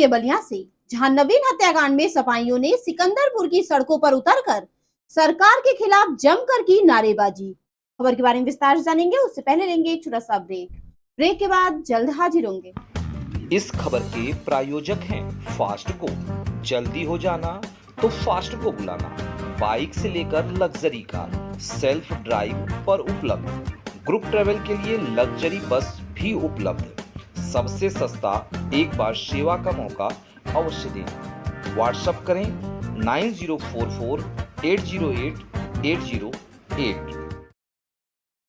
के बलिया से, जहां नवीन हत्याकांड में सपाइयों ने सिकंदरपुर की सड़कों पर उतरकर सरकार के खिलाफ जमकर की नारेबाजी। खबर के बारे में विस्तार से जानेंगे, उससे पहले लेंगे एक छोटा सा ब्रेक के बाद जल्द हाजिर होंगे। इस खबर के प्रायोजक हैं फास्ट को। जल्दी हो जाना तो फास्ट को बुलाना। बाइक से लेकर लग्जरी कार, सेल्फ ड्राइव पर उपलब्ध। ग्रुप ट्रेवल के लिए लग्जरी बस भी उपलब्ध। सबसे सस्ता एक बार सेवा का मौका अवश्य दें। व्हाट्सएप करें 9044808808।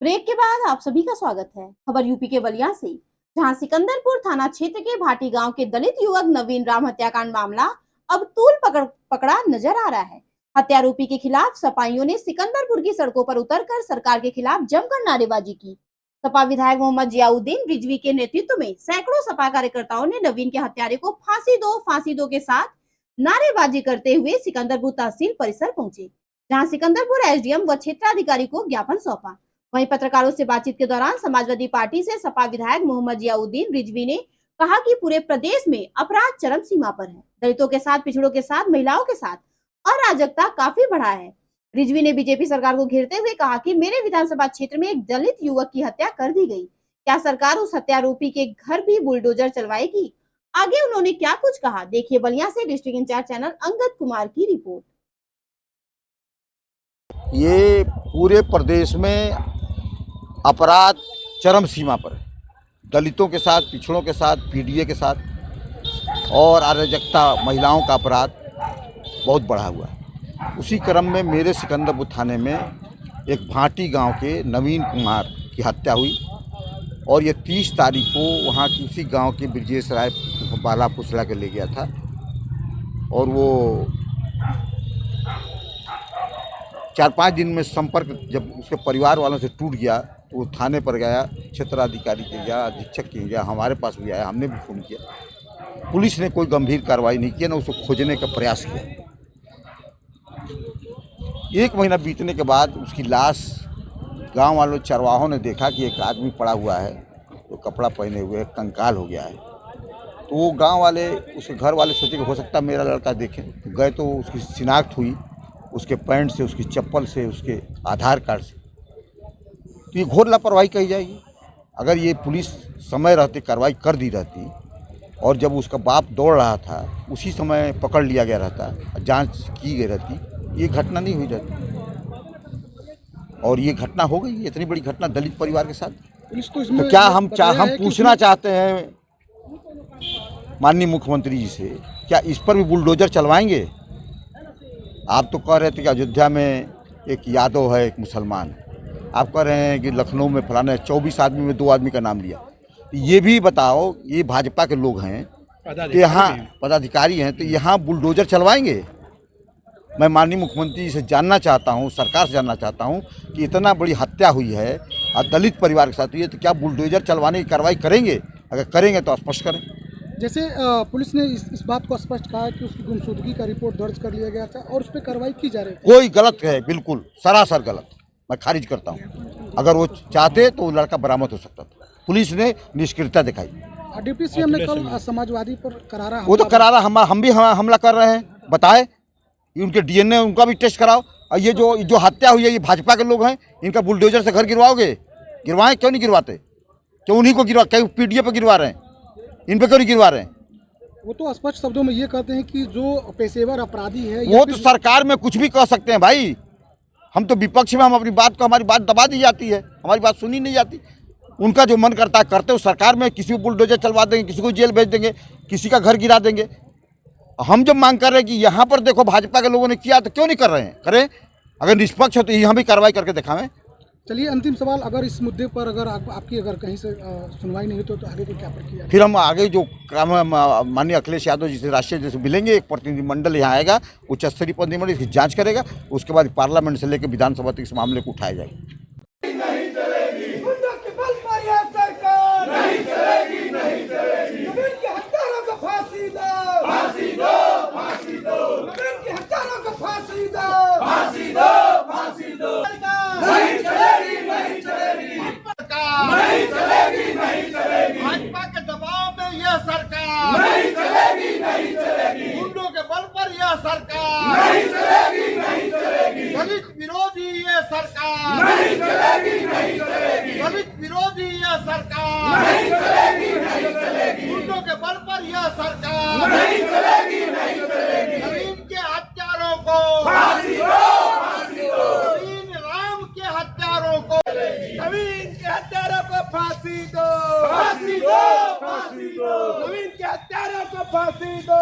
ब्रेक के बाद आप सभी का स्वागत है। खबर यूपी के बलिया से, जहां सिकंदरपुर थाना क्षेत्र के भाटी गांव के दलित युवक नवीन राम हत्याकांड मामला अब तूल पकड़ा नजर आ रहा है। हत्यारोपी के खिलाफ सपाइयों ने सिकंदरपुर की सड़कों पर उतरकर सरकार के खिलाफ जमकर नारेबाजी की। सपा विधायक मोहम्मद जियाउद्दीन रिजवी के नेतृत्व में सैकड़ों सपा कार्यकर्ताओं ने नवीन के हत्यारे को फांसी दो के साथ नारेबाजी करते हुए सिकंदरपुर तहसील परिसर पहुंचे, जहां सिकंदरपुर एसडीएम व क्षेत्राधिकारी को ज्ञापन सौंपा। वहीं पत्रकारों से बातचीत के दौरान समाजवादी पार्टी से सपा विधायक मोहम्मद जियाउद्दीन रिजवी ने कहा कि पूरे प्रदेश में अपराध चरम सीमा पर है। दलितों के साथ, पिछड़ों के साथ, महिलाओं के साथ अराजकता काफी बढ़ा है। रिजवी ने बीजेपी सरकार को घेरते हुए कहा कि मेरे विधानसभा क्षेत्र में एक दलित युवक की हत्या कर दी गई, क्या सरकार उस हत्यारोपी के घर भी बुलडोजर चलवाएगी? आगे उन्होंने क्या कुछ कहा, देखिए बलिया से district incharge channel Angad Kumar की रिपोर्ट। ये पूरे प्रदेश में अपराध चरम सीमा पर है। दलितों के साथ, पिछड़ों के साथ, पीडीए के साथ और अराजकता, महिलाओं का अपराध बहुत बढ़ा हुआ है। उसी क्रम में मेरे सिकंदरपुर थाने में एक भाटी गांव के नवीन कुमार की हत्या हुई और ये 30 तारीख को वहाँ की उसी गांव के ब्रजेश राय बाला पुसला के ले गया था और वो 4-5 दिन में संपर्क जब उसके परिवार वालों से टूट गया तो वो थाने पर गया, क्षेत्राधिकारी के गया, अधीक्षक के गया, हमारे पास भी आया, हमने भी फोन किया। पुलिस ने कोई गंभीर कार्रवाई नहीं किया, ना उसको खोजने का प्रयास किया। 1 महीना बीतने के बाद उसकी लाश गांव वालों चरवाहों ने देखा कि एक आदमी पड़ा हुआ है, तो कपड़ा पहने हुए कंकाल हो गया है। तो वो गांव वाले, उसके घर वाले सोचे कि हो सकता है मेरा लड़का देखें, तो गए तो उसकी शिनाख्त हुई उसके पैंट से, उसकी चप्पल से, उसके आधार कार्ड से। तो ये घोर लापरवाही कही जाएगी। अगर ये पुलिस समय रहते कार्रवाई कर दी रहती और जब उसका बाप दौड़ रहा था उसी समय पकड़ लिया गया रहता, जांच की गई रहती, ये घटना नहीं हुई रहती। और ये घटना हो गई, इतनी बड़ी घटना दलित परिवार के साथ। तो क्या हम पूछना चाहते हैं माननीय मुख्यमंत्री जी से, क्या इस पर भी बुलडोजर चलवाएंगे? आप तो कह रहे थे कि अयोध्या में एक यादव है, एक मुसलमान है। आप कह रहे हैं कि लखनऊ में फलाना 24 आदमी में 2 आदमी का नाम लिया। ये भी बताओ, ये भाजपा के लोग हैं, तो यहाँ पदाधिकारी हैं, तो यहाँ बुलडोजर चलवाएंगे? मैं माननीय मुख्यमंत्री जी से जानना चाहता हूँ, सरकार से जानना चाहता हूँ कि इतना बड़ी हत्या हुई है और दलित परिवार के साथ हुई है, तो क्या बुलडोजर चलवाने की कार्रवाई करेंगे? अगर करेंगे तो स्पष्ट करें। जैसे पुलिस ने इस बात को स्पष्ट कहा कि उसकी गुमशुदगी का रिपोर्ट दर्ज कर लिया गया था और उस पर कार्रवाई की जा रही है। कोई गलत है, बिल्कुल सरासर गलत, मैं खारिज करता हूँ। अगर वो चाहते तो वो लड़का बरामद हो सकता था। पुलिस ने निष्क्रियता दिखाई। डिप्टी सीएम ने कल समाजवादी पर करारा, वो तो करारा, हम भी हमला कर रहे हैं। बताए उनके डीएनए, उनका भी टेस्ट कराओ। और ये जो हत्या हुई है, ये भाजपा के लोग हैं, इनका बुलडोजर से घर गिरवाओगे? गिरवाएं, क्यों नहीं गिरवाते? क्यों उन्हीं को गिरवा, कहीं पीडीए पे गिरवा रहे हैं, इन पे क्यों नहीं गिरवा रहे हैं? वो तो स्पष्ट शब्दों में ये कहते हैं कि जो पेशेवर अपराधी है, वो तो सरकार में कुछ भी कह सकते हैं भाई। हम तो विपक्ष में, हम अपनी बात को, हमारी बात दबा दी जाती है, हमारी बात सुनी नहीं जाती। उनका जो मन करता है करते हो। सरकार में किसी को बुलडोजर चलवा देंगे, किसी को जेल भेज देंगे, किसी का घर गिरा देंगे। हम जब मांग कर रहे हैं कि यहाँ पर देखो भाजपा के लोगों ने किया, तो क्यों नहीं कर रहे हैं? करें। अगर निष्पक्ष हो तो यहाँ भी कार्रवाई करके दिखावें। चलिए, अंतिम सवाल, अगर इस मुद्दे पर अगर आपकी अगर कहीं से सुनवाई नहीं हो तो आगे की क्या प्रक्रिया? फिर हम आगे जो काम माननीय अखिलेश यादव जी से, राष्ट्रीय जैसे मिलेंगे, एक प्रतिनिधिमंडल यहाँ आएगा, उच्च स्तरीय प्रतिनिधिमंडल इसकी जांच करेगा। उसके बाद पार्लियामेंट से लेकर विधानसभा तक इस मामले को उठाया जाएगा। भाजपा के दबाव में यह सरकार नहीं चलेगी। गुंडों के बल पर यह सरकार नहीं चलेगी दलित विरोधी ये सरकार नहीं चलेगी दलित विरोधी यह सरकार नहीं चलेगी गुंडों के बल पर यह सरकार नहीं चलेगी नवीन के हत्यारों को फांसी दो नवीन राम के हत्यारों को नवीन के हत्यारों को फांसी दो नवीन के हत्यारों को फांसी दो